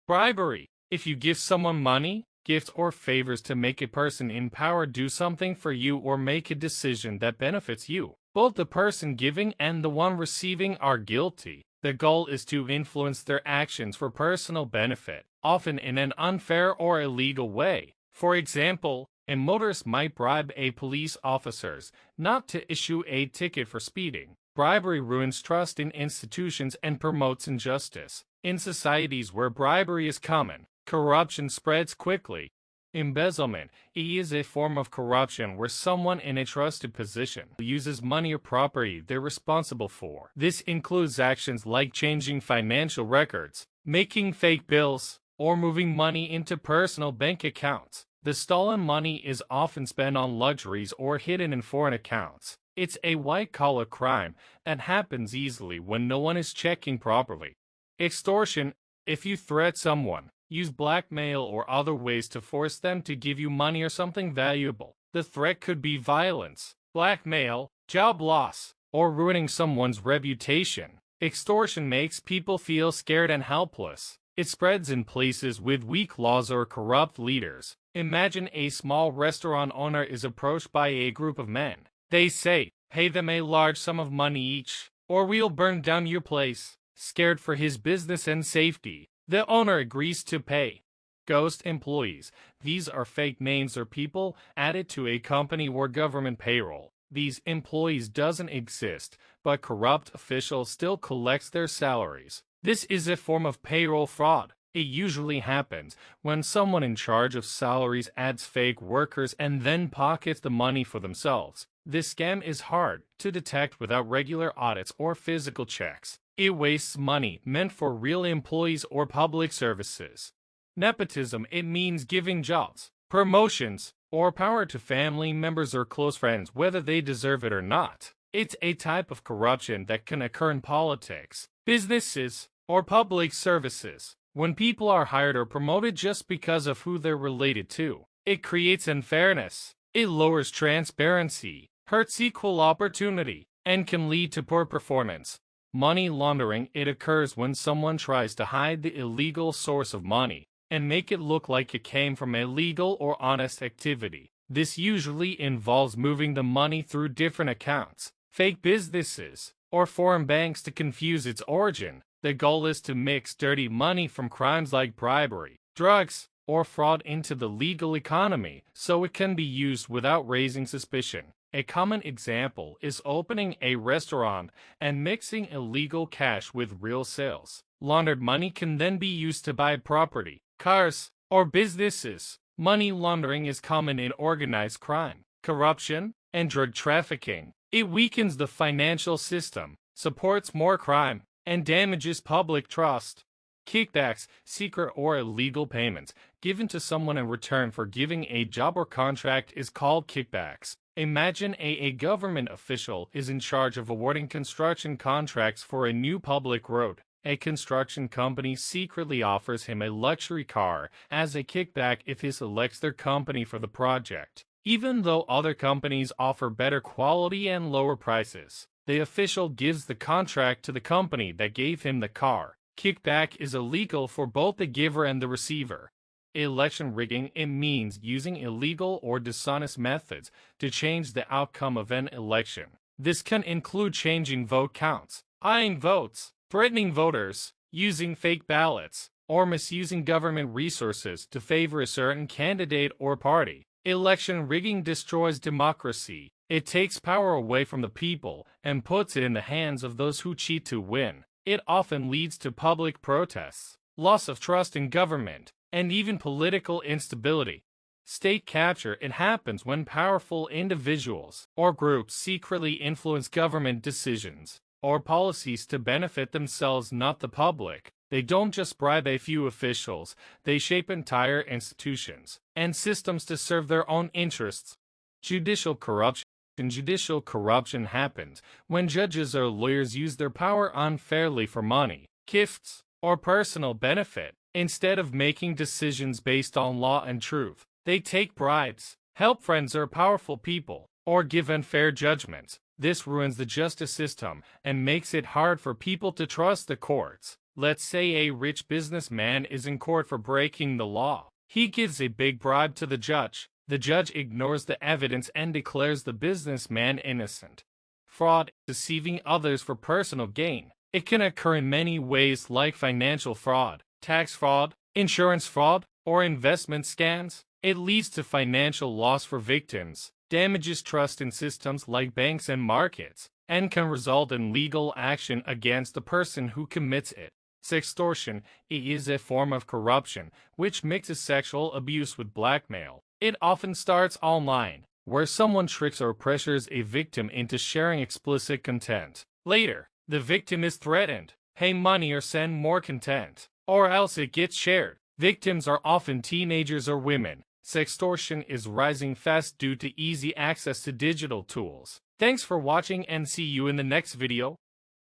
Bribery. If you give someone money, gifts, or favors to make a person in power do something for you or make a decision that benefits you, both the person giving and the one receiving are guilty. The goal is to influence their actions for personal benefit, often in an unfair or illegal way. For example, a motorist might bribe a police officer not to issue a ticket for speeding. Bribery ruins trust in institutions and promotes injustice. In societies where bribery is common, corruption spreads quickly. Embezzlement is a form of corruption where someone in a trusted position uses money or property they're responsible for. This includes actions like changing financial records, making fake bills, or moving money into personal bank accounts. The stolen money is often spent on luxuries or hidden in foreign accounts. It's a white-collar crime that happens easily when no one is checking properly. Extortion. If you threat someone, use blackmail or other ways to force them to give you money or something valuable. The threat could be violence, blackmail, job loss, or ruining someone's reputation. Extortion makes people feel scared and helpless. It spreads in places with weak laws or corrupt leaders. Imagine a small restaurant owner is approached by a group of men. They say, pay them a large sum of money each, or we'll burn down your place. Scared for his business and safety, the owner agrees to pay. Ghost employees. These are fake names or people added to a company or government payroll. These employees doesn't exist, but corrupt officials still collect their salaries. This is a form of payroll fraud. It usually happens when someone in charge of salaries adds fake workers and then pockets the money for themselves. This scam is hard to detect without regular audits or physical checks. It wastes money meant for real employees or public services. Nepotism. It means giving jobs, promotions, or power to family members or close friends whether they deserve it or not. It's a type of corruption that can occur in politics, businesses, or public services. When people are hired or promoted just because of who they're related to, it creates unfairness. It lowers transparency, hurts equal opportunity, and can lead to poor performance. Money laundering. It occurs when someone tries to hide the illegal source of money and make it look like it came from a legal or honest activity. This usually involves moving the money through different accounts, fake businesses, or foreign banks to confuse its origin. The goal is to mix dirty money from crimes like bribery, drugs, or fraud into the legal economy so it can be used without raising suspicion. A common example is opening a restaurant and mixing illegal cash with real sales. Laundered money can then be used to buy property, cars, or businesses. Money laundering is common in organized crime, corruption, and drug trafficking. It weakens the financial system, supports more crime, and damages public trust. Kickbacks. Secret or illegal payments given to someone in return for giving a job or contract is called kickbacks. Imagine a government official is in charge of awarding construction contracts for a new public road. A construction company secretly offers him a luxury car as a kickback if he selects their company for the project, even though other companies offer better quality and lower prices. The official gives the contract to the company that gave him the car. Kickback is illegal for both the giver and the receiver. Election rigging. It means using illegal or dishonest methods to change the outcome of an election. This can include changing vote counts, hiding votes, threatening voters, using fake ballots, or misusing government resources to favor a certain candidate or party. Election rigging destroys democracy. It takes power away from the people and puts it in the hands of those who cheat to win. It often leads to public protests, loss of trust in government, and even political instability. State capture. It happens when powerful individuals or groups secretly influence government decisions or policies to benefit themselves, not the public. They don't just bribe a few officials, they shape entire institutions and systems to serve their own interests. Judicial corruption. Judicial corruption happens when judges or lawyers use their power unfairly for money, gifts, or personal benefit. Instead of making decisions based on law and truth, they take bribes, help friends or powerful people, or give unfair judgments. This ruins the justice system and makes it hard for people to trust the courts. Let's say a rich businessman is in court for breaking the law. He gives a big bribe to the judge. The judge ignores the evidence and declares the businessman innocent. Fraud, deceiving others for personal gain. It can occur in many ways like financial fraud, tax fraud, insurance fraud, or investment scams. It leads to financial loss for victims, damages trust in systems like banks and markets, and can result in legal action against the person who commits it. Sextortion is a form of corruption which mixes sexual abuse with blackmail. It often starts online, where someone tricks or pressures a victim into sharing explicit content. Later, the victim is threatened, pay money or send more content, or else it gets shared. Victims are often teenagers or women. Sextortion is rising fast due to easy access to digital tools. Thanks for watching and see you in the next video.